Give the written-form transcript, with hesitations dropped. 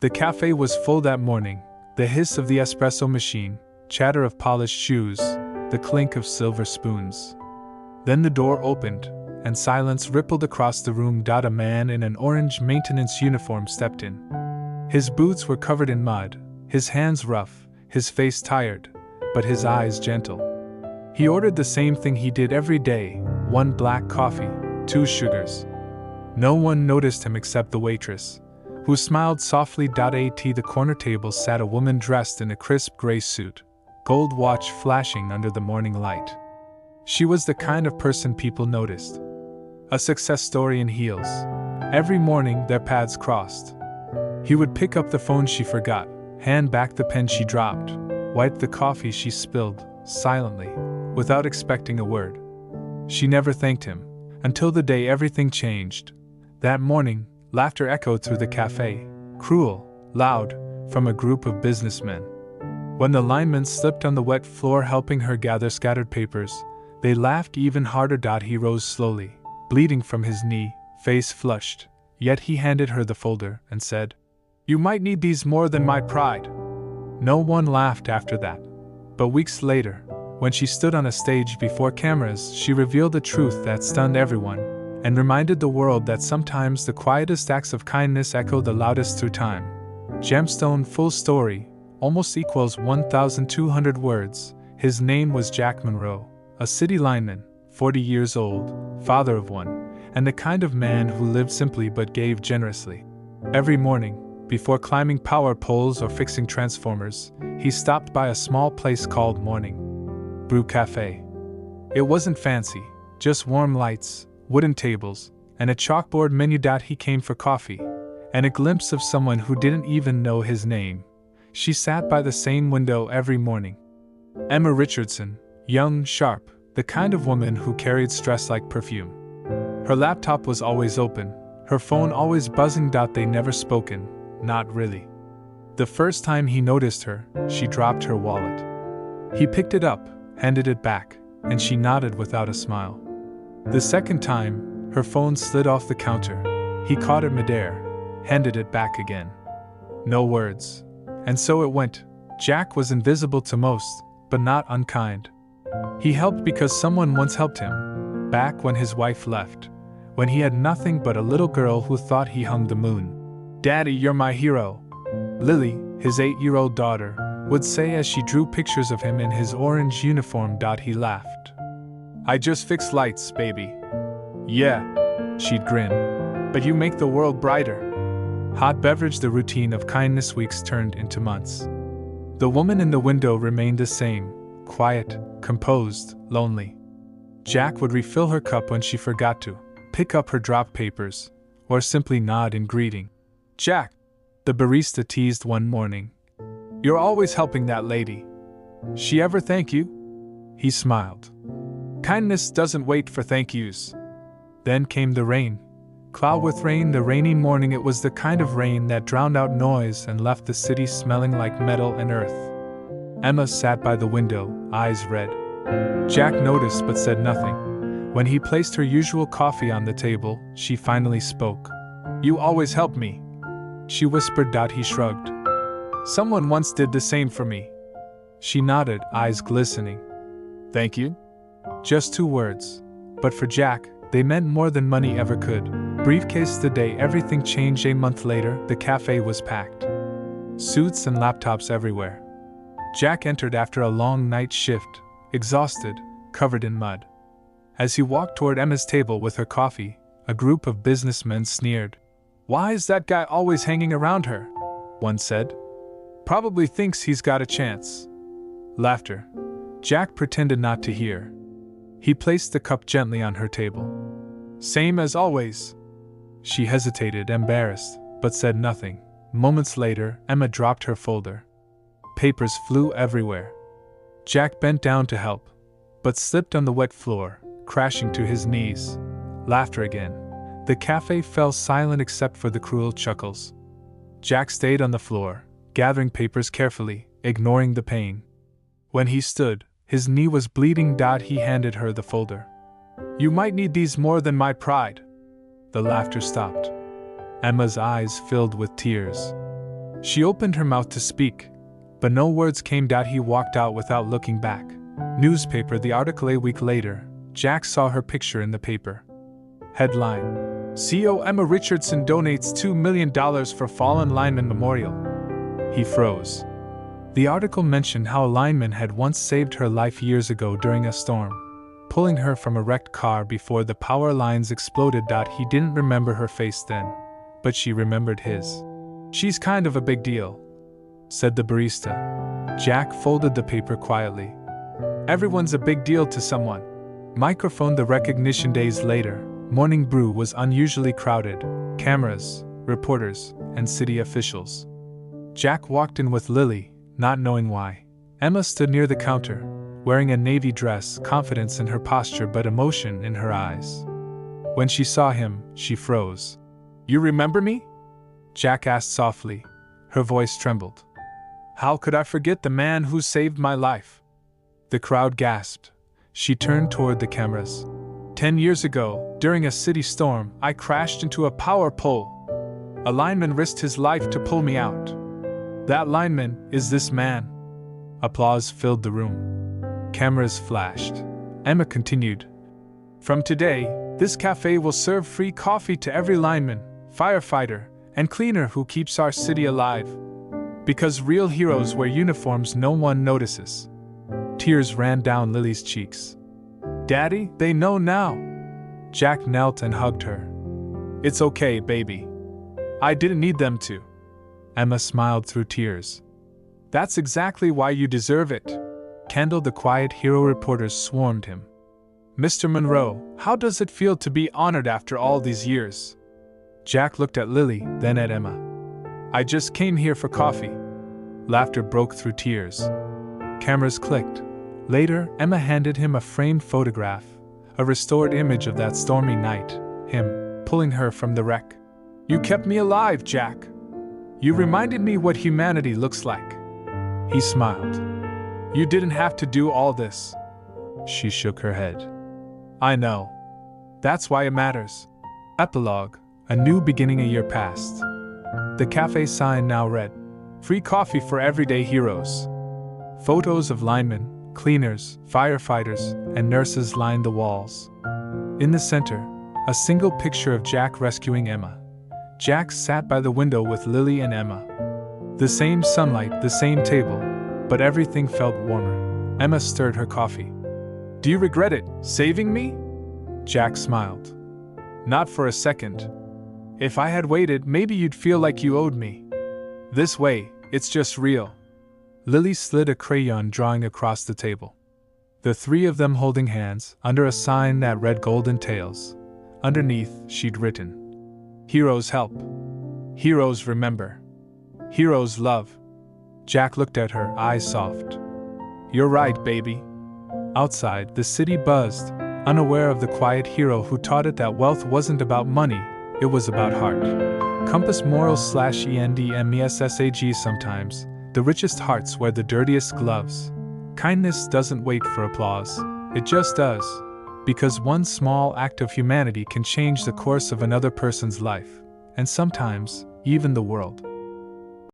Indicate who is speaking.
Speaker 1: The cafe was full that morning, the hiss of the espresso machine, chatter of polished shoes, the clink of silver spoons. Then the door opened, and silence rippled across the room. A man in an orange maintenance uniform stepped in. His boots were covered in mud, his hands rough, his face tired, but his eyes gentle. He ordered the same thing he did every day, 1 black coffee, 2 sugars. No one noticed him except the waitress, who smiled softly. At the corner table sat a woman dressed in a crisp gray suit, gold watch flashing under the morning light. She was the kind of person people noticed. A success story in heels. Every morning their paths crossed. He would pick up the phone she forgot, hand back the pen she dropped, wipe the coffee she spilled, silently, without expecting a word. She never thanked him, until the day everything changed. That morning, laughter echoed through the cafe, cruel, loud, from a group of businessmen. When the linemen slipped on the wet floor helping her gather scattered papers, they laughed even harder. He rose slowly, bleeding from his knee, face flushed, yet he handed her the folder and said, "You might need these more than my pride." No one laughed after that. But weeks later, when she stood on a stage before cameras, she revealed a truth that stunned everyone, and reminded the world that sometimes the quietest acts of kindness echo the loudest through time. Gemstone full story, almost equals 1,200 words. His name was Jack Monroe, a city lineman, 40 years old, father of 1, and the kind of man who lived simply but gave generously. Every morning, before climbing power poles or fixing transformers, he stopped by a small place called Morning Brew Cafe. It wasn't fancy, just warm lights, wooden tables, and a chalkboard menu. He came for coffee, and a glimpse of someone who didn't even know his name. She sat by the same window every morning. Emma Richardson, young, sharp, the kind of woman who carried stress like perfume. Her laptop was always open, her phone always buzzing. They never spoken, not really. The first time he noticed her, she dropped her wallet. He picked it up, handed it back, and she nodded without a smile. The second time, her phone slid off the counter. He caught it midair, handed it back again. No words. And so it went. Jack was invisible to most, but not unkind. He helped because someone once helped him, back when his wife left, when he had nothing but a little girl who thought he hung the moon. "Daddy, you're my hero," Lily, his 8-year-old daughter, would say as she drew pictures of him in his orange uniform. He laughed. "I just fix lights, baby." "Yeah," she'd grin. "But you make the world brighter." Hot beverage. The routine of kindness weeks turned into months. The woman in the window remained the same, quiet, composed, lonely. Jack would refill her cup when she forgot to, pick up her dropped papers, or simply nod in greeting. "Jack," the barista teased one morning, "you're always helping that lady. She ever thank you?" He smiled. "Kindness doesn't wait for thank yous." Then came the rain. Cloud with rain. The rainy morning. It was the kind of rain that drowned out noise and left the city smelling like metal and earth. Emma sat by the window, eyes red. Jack noticed but said nothing. When he placed her usual coffee on the table, she finally spoke. "You always help me," she whispered. He shrugged. "Someone once did the same for me." She nodded, eyes glistening. "Thank you?" Just 2 words. But for Jack, they meant more than money ever could. Briefcase. The day everything changed. A month later, the cafe was packed. Suits and laptops everywhere. Jack entered after a long night shift, exhausted, covered in mud. As he walked toward Emma's table with her coffee, a group of businessmen sneered. "Why is that guy always hanging around her?" one said. "Probably thinks he's got a chance." Laughter. Jack pretended not to hear. He placed the cup gently on her table. "Same as always." She hesitated, embarrassed, but said nothing. Moments later, Emma dropped her folder. Papers flew everywhere. Jack bent down to help, but slipped on the wet floor, crashing to his knees. Laughter again. The cafe fell silent except for the cruel chuckles. Jack stayed on the floor, gathering papers carefully, ignoring the pain. When he stood, his knee was bleeding. He handed her the folder. "You might need these more than my pride." The laughter stopped. Emma's eyes filled with tears. She opened her mouth to speak, but no words came. He walked out without looking back. Newspaper, the article. A week later, Jack saw her picture in the paper. Headline: CO Emma Richardson donates $2 million for fallen lineman memorial. He froze. The article mentioned how a lineman had once saved her life years ago during a storm, pulling her from a wrecked car before the power lines exploded. He didn't remember her face then, but she remembered his. She's kind of a big deal, said the barista. Jack folded the paper quietly. Everyone's a big deal to someone. Microphone. The recognition. Days later, Morning Brew was unusually crowded. Cameras, reporters, and city officials. Jack walked in with Lily, not knowing why. Emma stood near the counter, wearing a navy dress, confidence in her posture but emotion in her eyes. When she saw him, she froze. You remember me? Jack asked softly. Her voice trembled. How could I forget the man who saved my life? The crowd gasped. She turned toward the cameras. 10 years ago, during a city storm, I crashed into a power pole. A lineman risked his life to pull me out. That lineman is this man. Applause filled the room. Cameras flashed. Emma continued. From today, this cafe will serve free coffee to every lineman, firefighter, and cleaner who keeps our city alive. Because real heroes wear uniforms no one notices. Tears ran down Lily's cheeks. Daddy, they know now. Jack knelt and hugged her. It's okay, baby. I didn't need them to. Emma smiled through tears. That's exactly why you deserve it. Kendall, the quiet hero. Reporters swarmed him. Mr. Monroe, how does it feel to be honored after all these years? Jack looked at Lily, then at Emma. I just came here for coffee. Laughter broke through tears. Cameras clicked. Later, Emma handed him a framed photograph, a restored image of that stormy night, him pulling her from the wreck. You kept me alive, Jack. You reminded me what humanity looks like. He smiled. You didn't have to do all this. She shook her head. I know. That's why it matters. Epilogue. A new beginning. A year passed. The cafe sign now read, Free coffee for everyday heroes. Photos of linemen, cleaners, firefighters, and nurses lined the walls. In the center, a single picture of Jack rescuing Emma. Jack sat by the window with Lily and Emma. The same sunlight, the same table, but everything felt warmer. Emma stirred her coffee. Do you regret it, saving me? Jack smiled. Not for a second. If I had waited, maybe you'd feel like you owed me. This way, it's just real. Lily slid a crayon drawing across the table. The three of them holding hands, under a sign that read Golden Tales. Underneath, she'd written, Heroes help. Heroes remember. Heroes love. Jack looked at her, eyes soft. You're right, baby. Outside, the city buzzed, unaware of the quiet hero who taught it that wealth wasn't about money, it was about heart. Compass Morals/ENDMESSAG. Sometimes, the richest hearts wear the dirtiest gloves. Kindness doesn't wait for applause, it just does. Because one small act of humanity can change the course of another person's life, and sometimes, even the world.